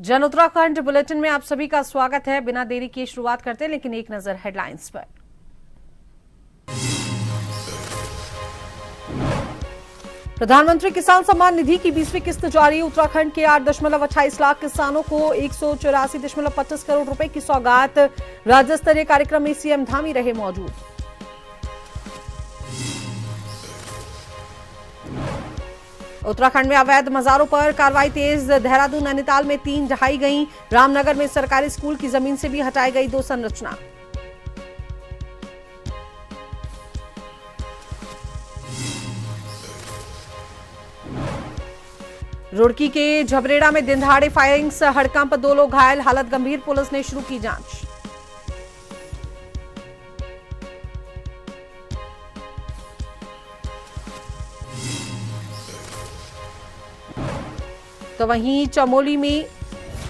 जन उत्तराखंड बुलेटिन में आप सभी का स्वागत है। बिना देरी की शुरुआत करते हैं, लेकिन एक नजर हेडलाइंस पर। प्रधानमंत्री किसान सम्मान निधि की 20वीं किस्त जारी। उत्तराखंड के 8.28 लाख किसानों को 184.25 करोड़ रुपए की सौगात। राज्य स्तरीय कार्यक्रम में सीएम धामी रहे मौजूद। उत्तराखंड में अवैध मजारों पर कार्रवाई तेज। देहरादून नैनीताल में 3 ढहाई गई। रामनगर में सरकारी स्कूल की जमीन से भी हटाई गई 2 संरचना। रुड़की के झबरेड़ा में दिन दहाड़े फायरिंग, हड़कंप, 2 लोग घायल, हालत गंभीर। पुलिस ने शुरू की जांच। तो वहीं चमोली में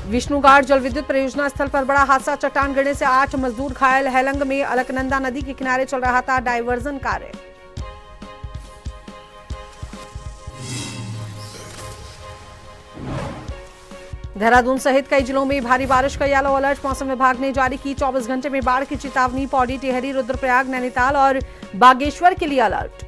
विष्णुगाड़ जल विद्युत परियोजना स्थल पर बड़ा हादसा। चट्टान गिरने से 8 मजदूर घायल। हैलंग में अलकनंदा नदी के किनारे चल रहा था डायवर्जन कार्य। देहरादून सहित कई जिलों में भारी बारिश का येलो अलर्ट मौसम विभाग ने जारी की। 24 घंटे में बाढ़ की चेतावनी। पौड़ी, टिहरी, रुद्रप्रयाग, नैनीताल और बागेश्वर के लिए अलर्ट।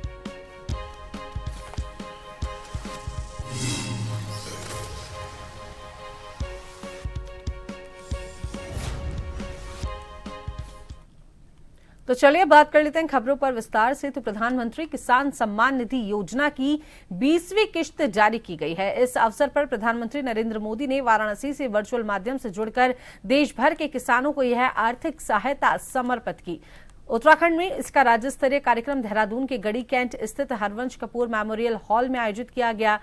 तो चलिए बात कर लेते हैं खबरों पर विस्तार से। तो प्रधानमंत्री किसान सम्मान निधि योजना की 20वीं किश्त जारी की गई है। इस अवसर पर प्रधानमंत्री नरेंद्र मोदी ने वाराणसी से वर्चुअल माध्यम से जुड़कर देश भर के किसानों को यह आर्थिक सहायता समर्पित की। उत्तराखंड में इसका राज्य स्तरीय कार्यक्रम देहरादून के गढ़ी कैंट स्थित हरवंश कपूर मेमोरियल हॉल में आयोजित किया गया,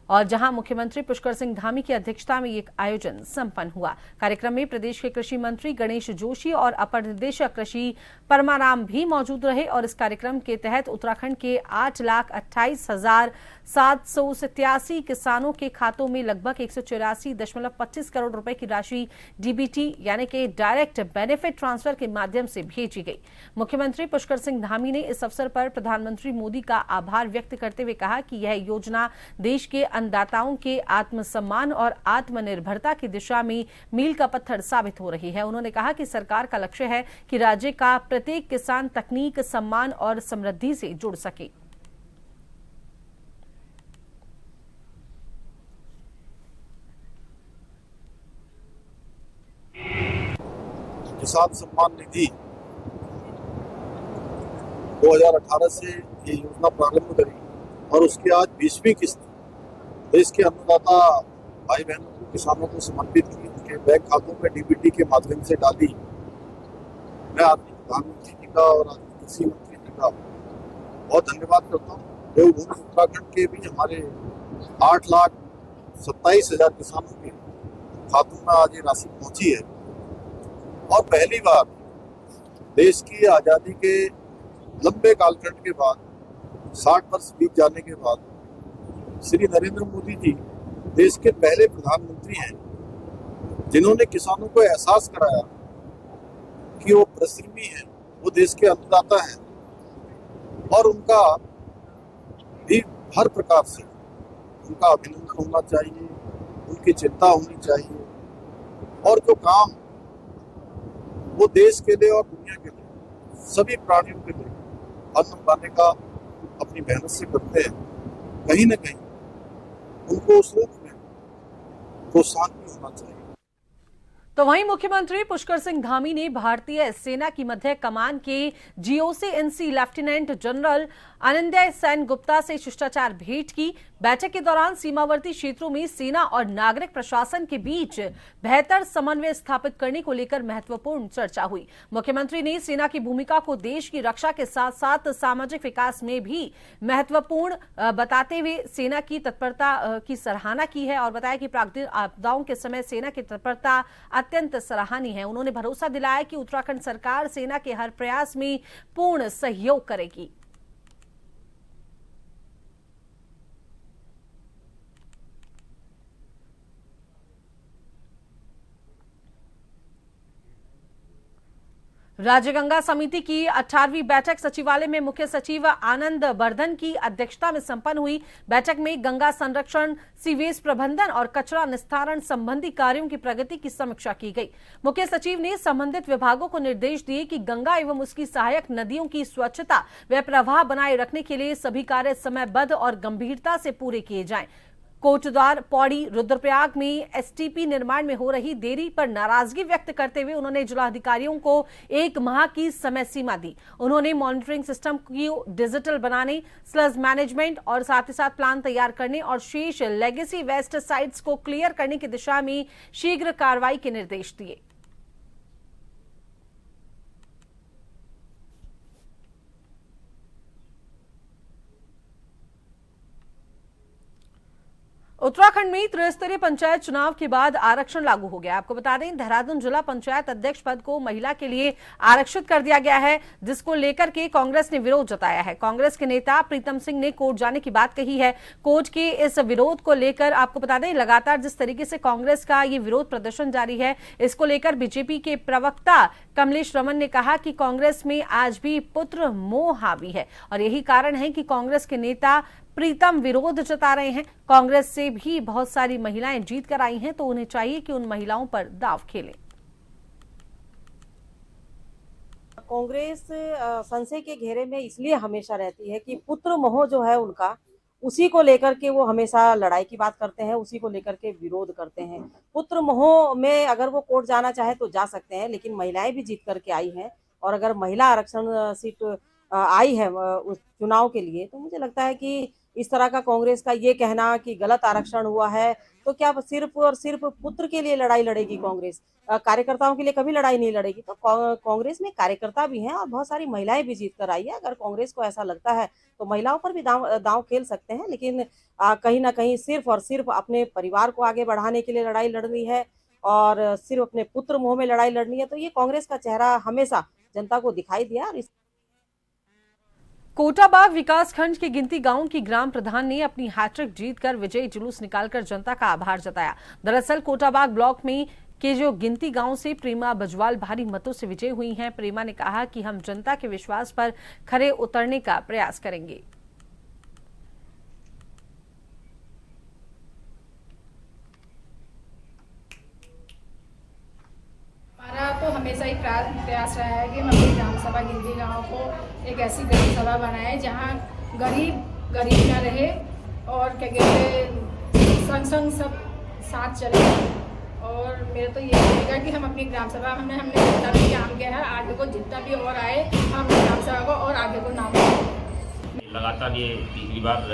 और जहां मुख्यमंत्री पुष्कर सिंह धामी की अध्यक्षता में ये आयोजन संपन्न हुआ। कार्यक्रम में प्रदेश के कृषि मंत्री गणेश जोशी और अपर निदेशक कृषि परमाराम भी मौजूद रहे। और इस कार्यक्रम के तहत उत्तराखंड के 8,28,787 किसानों के खातों में लगभग 184.25 करोड़ रुपए की राशि डीबीटी यानी कि डायरेक्ट बेनिफिट ट्रांसफर के माध्यम से भेजी गई। मुख्यमंत्री पुष्कर सिंह धामी ने इस अवसर पर प्रधानमंत्री मोदी का आभार व्यक्त करते हुए कहा कि यह योजना देश के अन्नदाताओं के आत्मसम्मान और आत्मनिर्भरता की दिशा में मील का पत्थर साबित हो रही है। उन्होंने कहा कि सरकार का लक्ष्य है कि राज्य का प्रत्येक किसान तकनीक, सम्मान और समृद्धि से जुड़ सके। किसान सम्मान निधि 2018 से ये योजना प्रारंभ करी और उसकी आज 20वीं किस्त देश के अन्नदाता भाई बहनों को, किसानों को समर्पित की, उनके बैंक खातों में डीबीटी के माध्यम से डाली। मैं आपकी प्रधानमंत्री जी का और आपके कृषि मंत्री जी का बहुत धन्यवाद करता हूँ। देवभूमि उत्तराखंड के भी हमारे 8,27,000 किसानों के खातों में आज ये राशि पहुंची है। और पहली बार देश की आज़ादी के लंबे कालखंड के बाद 60 वर्ष बीत जाने के बाद श्री नरेंद्र मोदी जी देश के पहले प्रधानमंत्री हैं जिन्होंने किसानों को एहसास कराया कि वो परिश्रमी हैं, वो देश के अन्नदाता हैं और उनका भी हर प्रकार से उनका अभिनंदन होना चाहिए, उनकी चिंता होनी चाहिए और जो काम वो देश के लिए और दुनिया के लिए, सभी प्राणियों के लिए अन्न पाने का अपनी मेहनत से करते हैं, कहीं न कहीं उनको उस रूप में प्रोत्साहन भी होना चाहिए। तो वहीं मुख्यमंत्री पुष्कर सिंह धामी ने भारतीय सेना की मध्य कमान के GOC in C lieutenant general Anindya Sengupta से शिष्टाचार भेंट की। बैठक के दौरान सीमावर्ती क्षेत्रों में सेना और नागरिक प्रशासन के बीच बेहतर समन्वय स्थापित करने को लेकर महत्वपूर्ण चर्चा हुई। मुख्यमंत्री ने सेना की भूमिका को देश की रक्षा के साथ साथ सामाजिक विकास में भी महत्वपूर्ण बताते हुए सेना की तत्परता की सराहना की है और बताया कि प्राकृतिक आपदाओं के समय सेना की तत्परता अत्यंत सराहनीय है। उन्होंने भरोसा दिलाया कि उत्तराखंड सरकार सेना के हर प्रयास में पूर्ण सहयोग करेगी। राज्य गंगा समिति की 18वीं बैठक सचिवालय में मुख्य सचिव आनंद वर्धन की अध्यक्षता में संपन्न हुई। बैठक में गंगा संरक्षण, सीवेज प्रबंधन और कचरा निस्तारण संबंधी कार्यों की प्रगति की समीक्षा की गई। मुख्य सचिव ने संबंधित विभागों को निर्देश दिए कि गंगा एवं उसकी सहायक नदियों की स्वच्छता व प्रवाह बनाए रखने के लिए सभी कार्य समयबद्ध और गंभीरता से पूरे किए जाएं। कोटद्वार, पौड़ी, रुद्रप्रयाग में एसटीपी निर्माण में हो रही देरी पर नाराजगी व्यक्त करते हुए उन्होंने जिलाधिकारियों को 1 माह की समय सीमा दी। उन्होंने मॉनिटरिंग सिस्टम को डिजिटल बनाने, स्लज मैनेजमेंट और साथ ही साथ प्लान तैयार करने और शेष लेगेसी वेस्ट साइट्स को क्लियर करने की दिशा में शीघ्र कार्रवाई के निर्देश दिए। उत्तराखंड में त्रिस्तरीय पंचायत चुनाव के बाद आरक्षण लागू हो गया। आपको बता दें, देहरादून जिला पंचायत अध्यक्ष पद को महिला के लिए आरक्षित कर दिया गया है, जिसको लेकर के कांग्रेस ने विरोध जताया है। कांग्रेस के नेता प्रीतम सिंह ने कोर्ट जाने की बात कही है। कोर्ट के इस विरोध को लेकर आपको बता दें, लगातार जिस तरीके से कांग्रेस का ये विरोध प्रदर्शन जारी है, इसको लेकर बीजेपी के प्रवक्ता कमलेश रमन ने कहा कि कांग्रेस में आज भी पुत्र मोह हावी है और यही कारण है कि कांग्रेस के नेता प्रीतम विरोध जता रहे हैं। कांग्रेस से भी बहुत सारी महिलाएं जीत कर आई हैं, तो उन्हें चाहिए कि उन महिलाओं पर दांव खेलें। कांग्रेस संशय के घेरे में इसलिए हमेशा रहती है कि पुत्र मोह जो है उनका, उसी को लेकर के वो हमेशा लड़ाई की बात करते हैं, उसी को लेकर के विरोध करते हैं। पुत्र मोह में अगर वो कोर्ट जाना चाहे तो जा सकते हैं, लेकिन महिलाएं भी जीत करके आई हैं और अगर महिला आरक्षण सीट आई है उस चुनाव के लिए, तो मुझे लगता है कि इस तरह का कांग्रेस का ये कहना कि गलत आरक्षण हुआ है, तो क्या सिर्फ और सिर्फ पुत्र के लिए लड़ाई लड़ेगी कांग्रेस? कार्यकर्ताओं के लिए कभी लड़ाई नहीं लड़ेगी। तो कांग्रेस में कार्यकर्ता भी हैं और बहुत सारी महिलाएं भी जीत कर आई है। अगर कांग्रेस को ऐसा लगता है तो महिलाओं पर भी दांव खेल सकते हैं, लेकिन कहीं ना कहीं सिर्फ और सिर्फ अपने परिवार को आगे बढ़ाने के लिए लड़ाई लड़नी है और सिर्फ अपने पुत्र मोह में लड़ाई लड़नी है, तो ये कांग्रेस का चेहरा हमेशा जनता को दिखाई दिया। और कोटाबाग विकासखंड के गिनती गांव की ग्राम प्रधान ने अपनी हैट्रिक जीतकर विजयी जुलूस निकालकर जनता का आभार जताया। दरअसल कोटाबाग ब्लॉक में के जो गिनती गांव से प्रेमा बजवाल भारी मतों से विजयी हुई हैं। प्रेमा ने कहा कि हम जनता के विश्वास पर खरे उतरने का प्रयास करेंगे। हमारा तो हमेशा ही प्रयास रहा है कि हम अपनी ग्राम सभा गिनती गाँव को एक ऐसी ग्राम सभा बनाए जहाँ गरीब ना रहे और क्या कहते संग संग सब साथ चले। और मेरा तो ये रहेगा कि हम अपनी ग्राम सभा हमने जितना भी काम किया है, आगे को जितना भी और आए, हम ग्राम सभा को और आगे को नाम लगातार ये तीसरी बार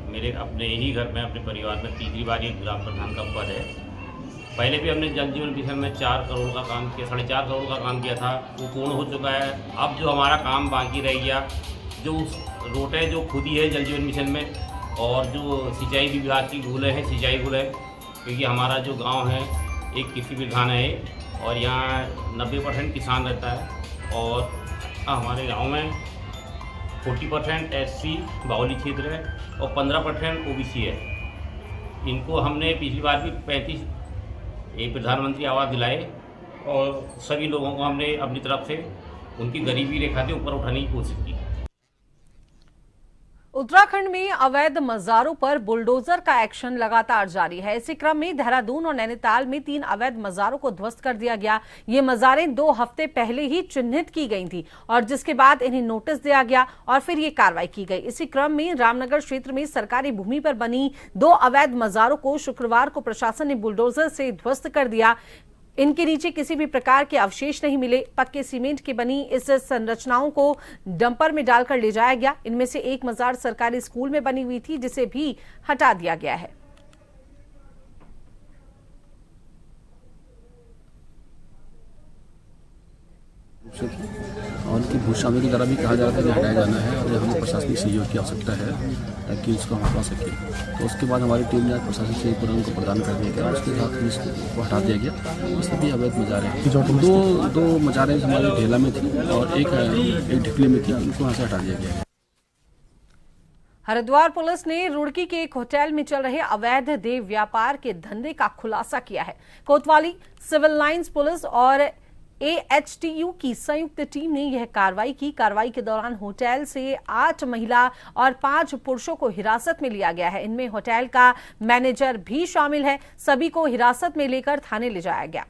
मेरे अपने ही घर में अपने परिवार में तीसरी बार ये ग्राम प्रधान का पद है। पहले भी हमने जल जीवन मिशन में 4 करोड़ का काम किया, 4.5 करोड़ का काम किया था, वो पूर्ण हो चुका है। अब जो हमारा काम बाकी रह गया, जो रोटें जो खुदी है जल जीवन मिशन में, और जो सिंचाई विभाग की गुलें हैं, सिंचाई गुलें, क्योंकि हमारा जो गांव है एक कृषि प्रधान है और यहाँ 90% किसान रहता है और हमारे गांव में 40% SC बाहुली क्षेत्र है और 15% OBC है। इनको हमने पिछली बार भी 35 प्रधानमंत्री आवास दिलाए और सभी लोगों को हमने अपनी तरफ से उनकी गरीबी रेखा से ऊपर उठाने की कोशिश की। उत्तराखंड में अवैध मज़ारों पर बुलडोजर का एक्शन लगातार जारी है। इसी क्रम में देहरादून और नैनीताल में 3 अवैध मज़ारों को ध्वस्त कर दिया गया। ये मज़ारें 2 हफ्ते पहले ही चिन्हित की गई थी और जिसके बाद इन्हें नोटिस दिया गया और फिर ये कार्रवाई की गई। इसी क्रम में रामनगर क्षेत्र में सरकारी भूमि पर बनी 2 अवैध मज़ारों को शुक्रवार को प्रशासन ने बुलडोजर से ध्वस्त कर दिया। इनके नीचे किसी भी प्रकार के अवशेष नहीं मिले। पक्के सीमेंट की बनी इस संरचनाओं को डंपर में डालकर ले जाया गया। इनमें से एक मजार सरकारी स्कूल में बनी हुई थी, जिसे भी हटा दिया गया है। और उनकी भूस्वामी की तरह भी कहा जा रहा था कि हटाया जाना है और हमें प्रशासनिक सहयोग की आवश्यकता है ताकि इसको हम हटा सकें। तो उसके बाद हमारी टीम ने प्रशासनिक सहयोग उनको प्रदान कर दिया गया। उसके साथ इसको हटा दिया गया। ये सभी अवैध मज़ारें दो मज़ारें हमारे ढेला में थी और एक ढिकली में थी, उनको वहाँ से हटा दिया गया। हरिद्वार पुलिस ने रुड़की के एक होटल में चल रहे अवैध देह व्यापार के धंधे का खुलासा किया है। कोतवाली, सिविल लाइंस पुलिस और AHTU की संयुक्त टीम ने यह कार्रवाई की। कार्रवाई के दौरान होटल से 8 महिला और 5 पुरुषों को हिरासत में लिया गया है। इनमें होटल का मैनेजर भी शामिल है। सभी को हिरासत में लेकर थाने ले जाया गया।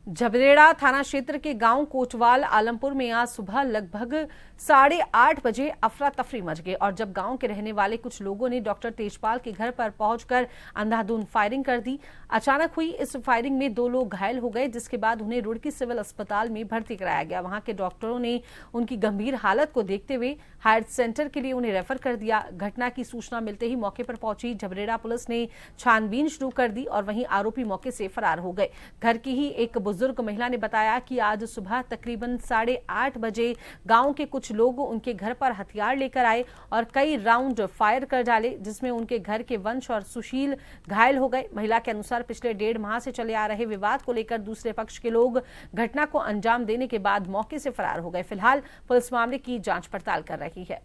झबरेड़ा थाना क्षेत्र के गांव कोटवाल आलमपुर में आज सुबह लगभग 8:30 बजे अफरा तफरी मच गई और जब गांव के रहने वाले कुछ लोगों ने डॉक्टर तेजपाल के घर पर पहुंचकर अंधाधुंध फायरिंग कर दी। अचानक हुई इस फायरिंग में 2 लोग घायल हो गए, जिसके बाद उन्हें रुड़की सिविल अस्पताल में भर्ती कराया गया। वहां के डॉक्टरों ने उनकी गंभीर हालत को देखते हुए हायर सेंटर के लिए उन्हें रेफर कर दिया। घटना की सूचना मिलते ही मौके पर पहुंची झबरेड़ा पुलिस ने छानबीन शुरू कर दी और वहीं आरोपी मौके से फरार हो गए। घर की ही एक बुजुर्ग महिला ने बताया कि आज सुबह तकरीबन 8:30 बजे गांव के कुछ लोग उनके घर पर हथियार लेकर आए और कई राउंड फायर कर डाले, जिसमें उनके घर के वंश और सुशील घायल हो गए। महिला के अनुसार पिछले 1.5 माह से चले आ रहे विवाद को लेकर दूसरे पक्ष के लोग घटना को अंजाम देने के बाद मौके से फरार हो गए। फिलहाल पुलिस मामले की जांच पड़ताल कर रही है।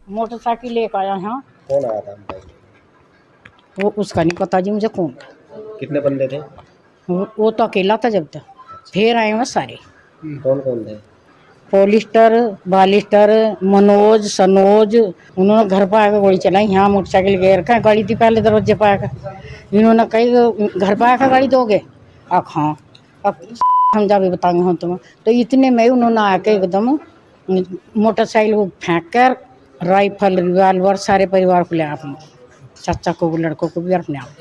मोटरसाइकिल लेकर आया यहाँ। कौन आया था भाई? वो उसका नहीं पता जी मुझे कौन था। कितने बंदे थे? वो तो अकेला था जब तक। फिर आए हैं सारे। कौन कौन थे? पॉलिस्टर, बालिस्टर, मनोज, सनोज। उन्होंने घर पर आकर गोली चलाई। यहाँ मोटरसाइकिल घेर कर गाड़ी थी पहले दरवाजे पर आकर। इन्होंने कही घर पर आकर गाड़ी दोगे? अब हाँ, अब हम जा भी बताएंगे हम तुम्हें। तो इतने में उन्होंने आके एकदम मोटरसाइकिल को फेंक कर राइफल, रिवाल्वर सारे परिवार को ले अपने चाचा को, लड़कों को भी अपने आप।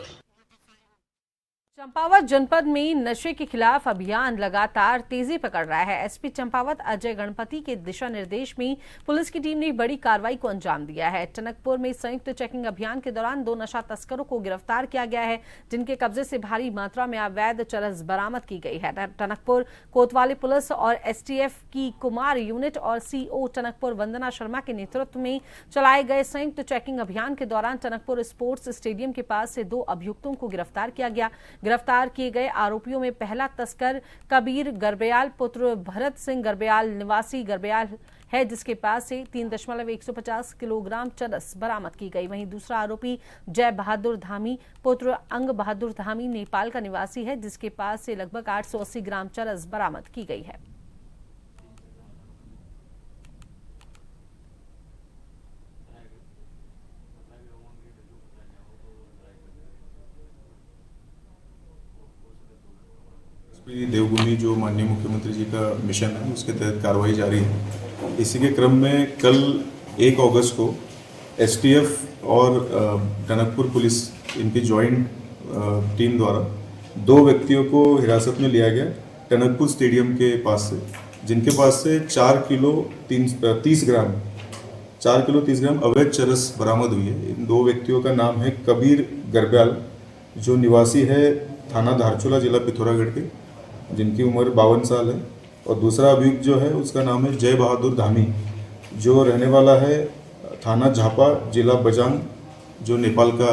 चंपावत जनपद में नशे के खिलाफ अभियान लगातार तेजी पकड़ रहा है। एसपी चंपावत अजय गणपति के दिशा निर्देश में पुलिस की टीम ने बड़ी कार्रवाई को अंजाम दिया है। टनकपुर में संयुक्त चेकिंग अभियान के दौरान 2 नशा तस्करों को गिरफ्तार किया गया है, जिनके कब्जे से भारी मात्रा में अवैध चरस बरामद की गई है। टनकपुर कोतवाली पुलिस और एसटीएफ की कुमार यूनिट और सीओ टनकपुर वंदना शर्मा के नेतृत्व में चलाए गए संयुक्त चेकिंग अभियान के दौरान टनकपुर स्पोर्ट्स स्टेडियम के पास से 2 अभियुक्तों को गिरफ्तार किया गया। गिरफ्तार किए गए आरोपियों में पहला तस्कर कबीर गरब्याल पुत्र भरत सिंह गरब्याल निवासी गरब्याल है, जिसके पास से 3.150 किलोग्राम चरस बरामद की गई। वहीं दूसरा आरोपी जय बहादुर धामी पुत्र अंग बहादुर धामी नेपाल का निवासी है, जिसके पास से लगभग 880 ग्राम चरस बरामद की गई है। देवभूमि जो माननीय मुख्यमंत्री जी का मिशन है उसके तहत कार्रवाई जारी है। इसी के क्रम में कल 1 अगस्त को एसटीएफ और टनकपुर पुलिस इनकी जॉइंट टीम द्वारा 2 व्यक्तियों को हिरासत में लिया गया टनकपुर स्टेडियम के पास से, जिनके पास से 4 किलो 30 ग्राम अवैध चरस बरामद हुई है। इन 2 व्यक्तियों का नाम है कबीर गरब्याल, जो निवासी है थाना धारचूला, जिला पिथौरागढ़ के, जिनकी उम्र 52 साल है, और दूसरा अभियुक्त जो है उसका नाम है जय बहादुर धामी, जो रहने वाला है थाना झापा, जिला बजांग, जो नेपाल का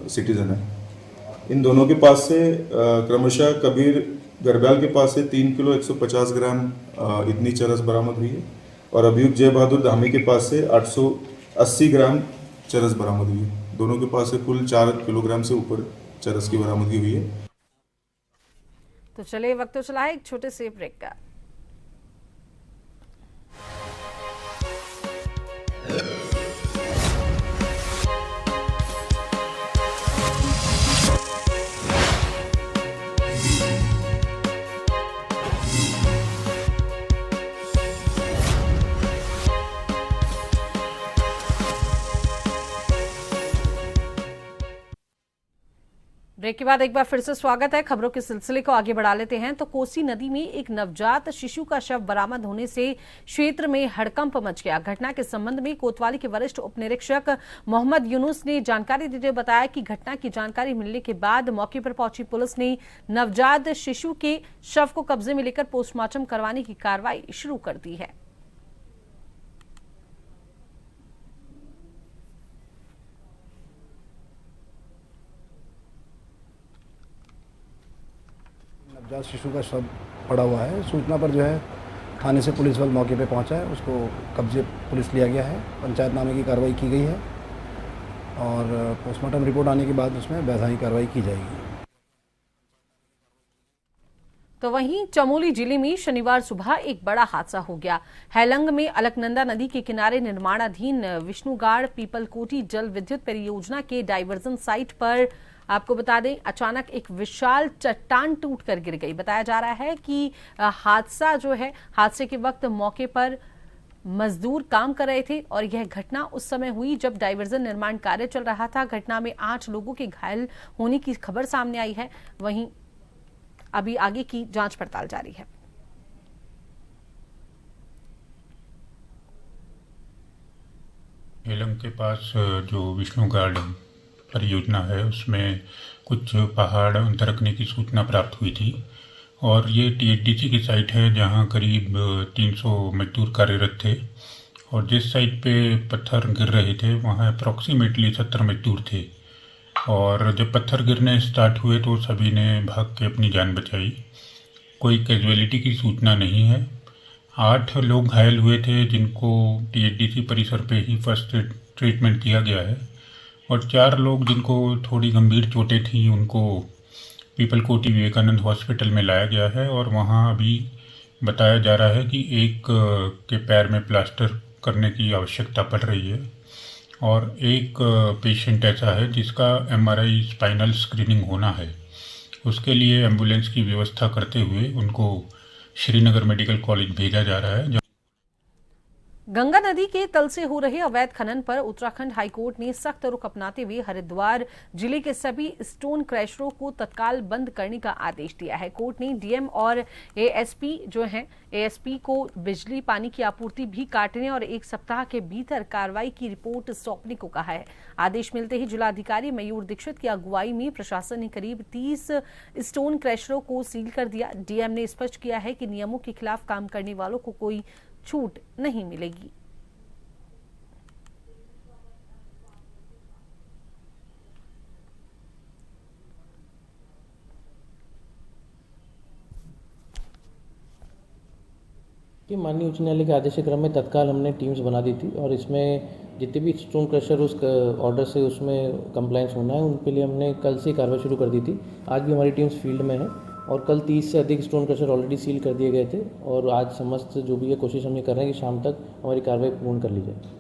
सिटीजन है। इन दोनों के पास से क्रमशः कबीर गरब्याल के पास से 3 किलो 150 ग्राम इतनी चरस बरामद हुई है और अभियुक्त जय बहादुर धामी के पास से 880 ग्राम चरस बरामद हुई है। दोनों के पास से कुल 4 किलोग्राम से ऊपर चरस की बरामदगी हुई है। तो चलिए वक्त तो चला है एक छोटे से ब्रेक का। ब्रेक के बाद एक बार फिर से स्वागत है। खबरों के सिलसिले को आगे बढ़ा लेते हैं। तो कोसी नदी में एक नवजात शिशु का शव बरामद होने से क्षेत्र में हड़कंप मच गया। घटना के संबंध में कोतवाली के वरिष्ठ उप निरीक्षक मोहम्मद यूनुस ने जानकारी देते हुए बताया कि घटना की जानकारी मिलने के बाद मौके पर पहुंची पुलिस ने नवजात शिशु के शव को कब्जे में लेकर पोस्टमार्टम करवाने की कार्रवाई शुरू कर दी है। नवजात शिशु का शव पड़ा हुआ है। सूचना पर जो है थाने से पुलिस बल मौके पे पहुंचा है, उसको कब्जे पुलिस लिया गया है, पंचायतनामे की कार्रवाई की गई है और पोस्टमार्टम रिपोर्ट आने के बाद उसमें वैधानिक कार्रवाई की जाएगी। तो वहीं चमोली जिले में शनिवार सुबह एक बड़ा हादसा हो गया। हैलंग में अलकनंदा नदी के किनारे निर्माणाधीन विष्णुगाड़ पीपलकोटी जल विद्युत परियोजना के डाइवर्जन साइट पर आपको बता दें अचानक एक विशाल चट्टान टूटकर गिर गई। बताया जा रहा है कि हादसे के वक्त मौके पर मजदूर काम कर रहे थे और यह घटना उस समय हुई जब डाइवर्जन निर्माण कार्य चल रहा था। घटना में 8 लोगों के घायल होने की खबर सामने आई है। वहीं अभी आगे की जांच पड़ताल जारी है। हेलंग के पास जो विष्णु गार्ड परियोजना है उसमें कुछ पहाड़ दरकने की सूचना प्राप्त हुई थी और ये टीएचडीसी की साइट है जहां करीब 300 मजदूर कार्यरत थे और जिस साइट पे पत्थर गिर रहे थे वहां अप्रॉक्सीमेटली 70 मजदूर थे और जब पत्थर गिरने स्टार्ट हुए तो सभी ने भाग के अपनी जान बचाई। कोई कैजुअलिटी की सूचना नहीं है। 8 लोग घायल हुए थे जिनको टीएचडीसी परिसर पे ही फर्स्ट ट्रीटमेंट किया गया है और 4 लोग जिनको थोड़ी गंभीर चोटें थीं उनको पीपलकोटी विवेकानंद हॉस्पिटल में लाया गया है और वहाँ अभी बताया जा रहा है कि एक के पैर में प्लास्टर करने की आवश्यकता पड़ रही है और एक पेशेंट ऐसा है जिसका एमआरआई स्पाइनल स्क्रीनिंग होना है। उसके लिए एम्बुलेंस की व्यवस्था करते हुए उनको श्रीनगर मेडिकल कॉलेज भेजा जा रहा है। गंगा नदी के तल से हो रहे अवैध खनन पर उत्तराखंड हाईकोर्ट ने सख्त रुख अपनाते हुए हरिद्वार जिले के सभी स्टोन क्रैशरों को तत्काल बंद करने का आदेश दिया है। कोर्ट ने डीएम और एएसपी को बिजली पानी की आपूर्ति भी काटने और 1 सप्ताह के भीतर कार्रवाई की रिपोर्ट सौंपने को कहा है। आदेश मिलते ही जिलाधिकारी मयूर दीक्षित की अगुवाई में प्रशासन ने करीब 30 स्टोन क्रैशरों को सील कर दिया। डीएम ने स्पष्ट किया है कि नियमों के खिलाफ काम करने वालों को कोई छूट नहीं मिलेगी। कि माननीय उच्च न्यायालय के आदेश के क्रम में तत्काल हमने टीम्स बना दी थी और इसमें जितने भी स्टोन क्रशर उस ऑर्डर से उसमें कंप्लायंस होना है उनके लिए हमने कल से कार्रवाई शुरू कर दी थी। आज भी हमारी टीम्स फील्ड में है और कल 30 से अधिक स्टोन क्रशर ऑलरेडी सील कर दिए गए थे और आज समस्त जो भी है कोशिश हम ये कर रहे हैं कि शाम तक हमारी कार्रवाई पूर्ण कर ली जाए।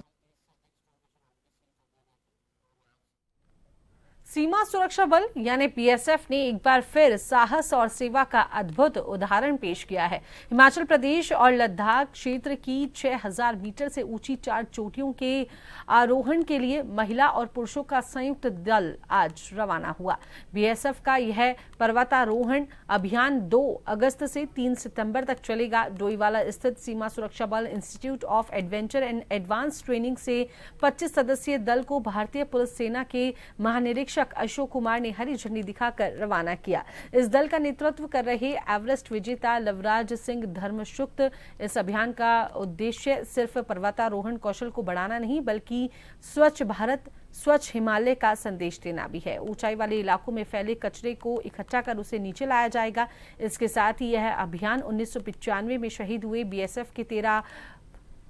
सीमा सुरक्षा बल यानी बीएसएफ ने एक बार फिर साहस और सेवा का अद्भुत उदाहरण पेश किया है। हिमाचल प्रदेश और लद्दाख क्षेत्र की 6000 मीटर से ऊंची 4 चोटियों के आरोहण के लिए महिला और पुरुषों का संयुक्त दल आज रवाना हुआ। बीएसएफ का यह पर्वतारोहण अभियान 2 अगस्त से 3 सितंबर तक चलेगा। डोईवाला स्थित सीमा सुरक्षा बल institute of adventure and advance training से 25 सदस्यीय दल को भारतीय पुलिस सेना के महानिरीक्षक अशोक कुमार ने हरी झंडी दिखाकर रवाना किया। इस दल का नेतृत्व कर रहे एवरेस्ट विजेता लवराज सिंह धर्मशुक्त। इस अभियान का उद्देश्य सिर्फ पर्वतारोहण कौशल को बढ़ाना नहीं बल्कि स्वच्छ भारत स्वच्छ हिमालय का संदेश देना भी है। ऊंचाई वाले इलाकों में फैले कचरे को इकट्ठा कर उसे नीचे लाया जाएगा। इसके साथ ही यह अभियान 1995 में शहीद हुए बीएसएफ के 13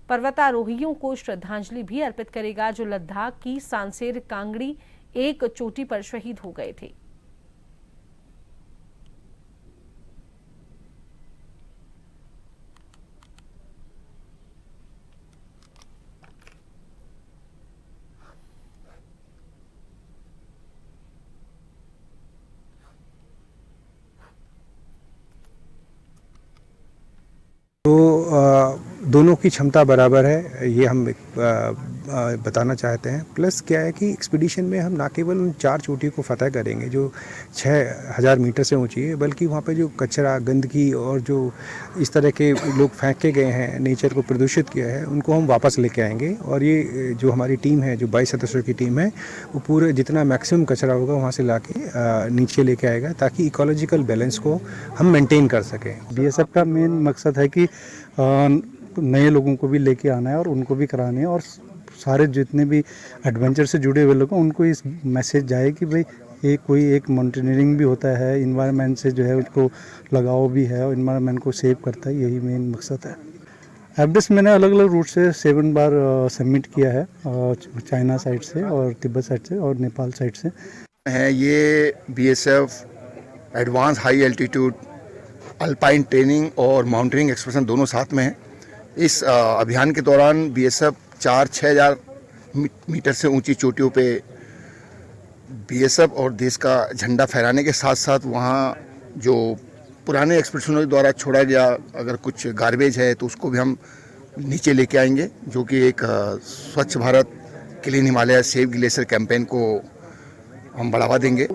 पर्वतारोहियों को श्रद्धांजलि भी अर्पित करेगा जो लद्दाख की सांसेर कांगड़ी एक चोटी पर शहीद हो गए थे। तो दोनों की क्षमता बराबर है ये हम बताना चाहते हैं। प्लस क्या है कि एक्सपीडिशन में हम ना केवल उन 4 चोटियों को फतह करेंगे जो 6000 मीटर से ऊंची है बल्कि वहाँ पे जो कचरा गंदगी और जो इस तरह के लोग फेंक के गए हैं नेचर को प्रदूषित किया है उनको हम वापस लेके आएंगे। और ये जो हमारी टीम है जो 22 सदस्यों की टीम है वो पूरे जितना मैक्सिमम कचरा होगा वहाँ से ला के नीचे लेके आएगा ताकि इकोलॉजिकल बैलेंस को हम मेनटेन कर सकें। बीएसएफ का मेन मकसद है कि नए लोगों को भी लेके आना है और उनको भी कराना है और सारे जितने भी एडवेंचर से जुड़े हुए लोग हैं उनको इस मैसेज जाए कि भाई कोई एक मॉनिटरिंग भी होता है, इन्वायरमेंट से जो है उसको लगाव भी है और इन्वायरमेंट को सेव करता है, यही मेन मकसद है। एवरेस्ट मैंने अलग अलग रूट से 7 बार सबमिट किया है, चाइना साइड से और तिब्बत साइड से और नेपाल साइड से है। ये BSF advance high altitude alpine training और माउंटेनिंग एक्सप्रेशन दोनों साथ में है। इस अभियान के दौरान BSF 4-6 हज़ार मीटर से ऊंची चोटियों पे BSF और देश का झंडा फहराने के साथ साथ वहाँ जो पुराने एक्सपेडिशनों के द्वारा छोड़ा गया अगर कुछ गार्बेज है तो उसको भी हम नीचे लेके आएंगे, जो कि एक स्वच्छ Bharat clean Himalaya save glacier campaign को हम बढ़ावा देंगे।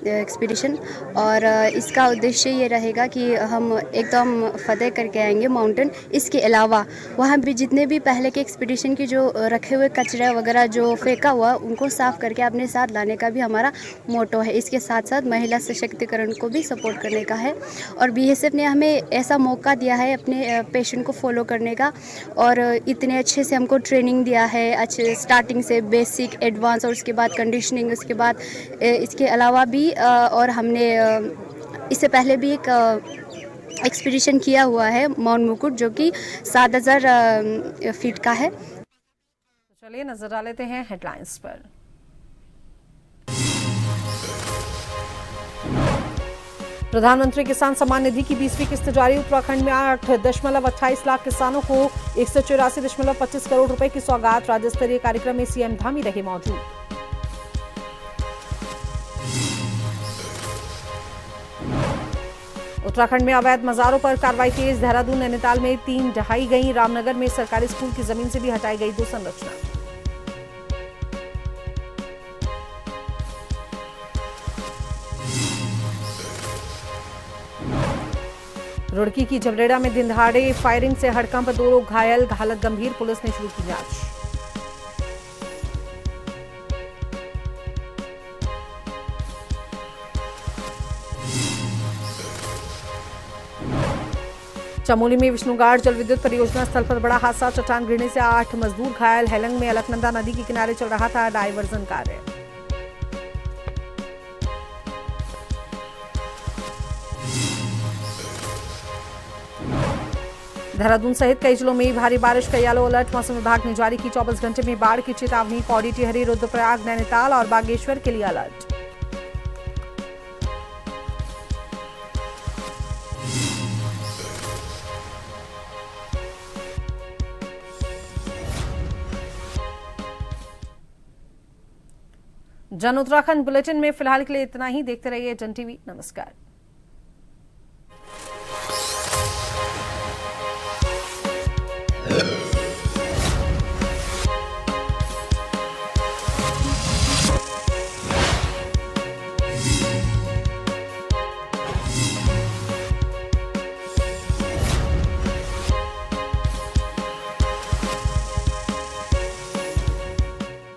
एक्सपीडिशन और इसका उद्देश्य ये रहेगा कि हम एकदम फतेह करके आएंगे माउंटेन। इसके अलावा वहाँ भी जितने भी पहले के एक्सपीडिशन की जो रखे हुए कचरा वगैरह जो फेंका हुआ उनको साफ़ करके अपने साथ लाने का भी हमारा मोटो है। इसके साथ साथ महिला सशक्तिकरण को भी सपोर्ट करने का है और BSF ने हमें ऐसा मौका दिया है अपने पैशन को फॉलो करने का और इतने अच्छे से हमको ट्रेनिंग दिया है, अच्छे स्टार्टिंग से बेसिक, एडवांस और उसके बाद कंडीशनिंग, उसके बाद इसके अलावा भी और हमने इससे पहले भी एक एक्सपीडिशन किया हुआ है माउंट मुकुट जो कि 7000 फीट का है। चलिए नजर डाल लेते हैं हेडलाइंस पर। प्रधानमंत्री किसान सम्मान निधि की 20वीं किस्त जारी। उत्तराखंड में 8.28 लाख किसानों को 184.25 करोड़ रुपए की सौगात। राज्य स्तरीय कार्यक्रम में CM धामी रहे मौजूद। उत्तराखंड में अवैध मजारों पर कार्रवाई तेज। देहरादून नैनीताल में 3 ढहाई गई। रामनगर में सरकारी स्कूल की जमीन से भी हटाई गई 2 संरचना। रुड़की की जबरेड़ा में दिन दहाड़े फायरिंग से हड़कंप, 2 लोग घायल, हालत गंभीर। पुलिस ने शुरू की जांच। चमोली में विष्णुगाड़ जल विद्युत परियोजना स्थल पर बड़ा हादसा। चट्टान गिरने से 8 मजदूर घायल। हेलंग में अलकनंदा नदी के किनारे चल रहा था डायवर्जन कार्य। देहरादून सहित कई जिलों में भारी बारिश का येलो अलर्ट। मौसम विभाग ने जारी की 24 घंटे में बाढ़ की चेतावनी। पौड़ी, टिहरी, रुद्रप्रयाग, नैनीताल और बागेश्वर के लिए अलर्ट। जन उत्तराखंड बुलेटिन में फिलहाल के लिए इतना ही। देखते रहिए जन टीवी। नमस्कार।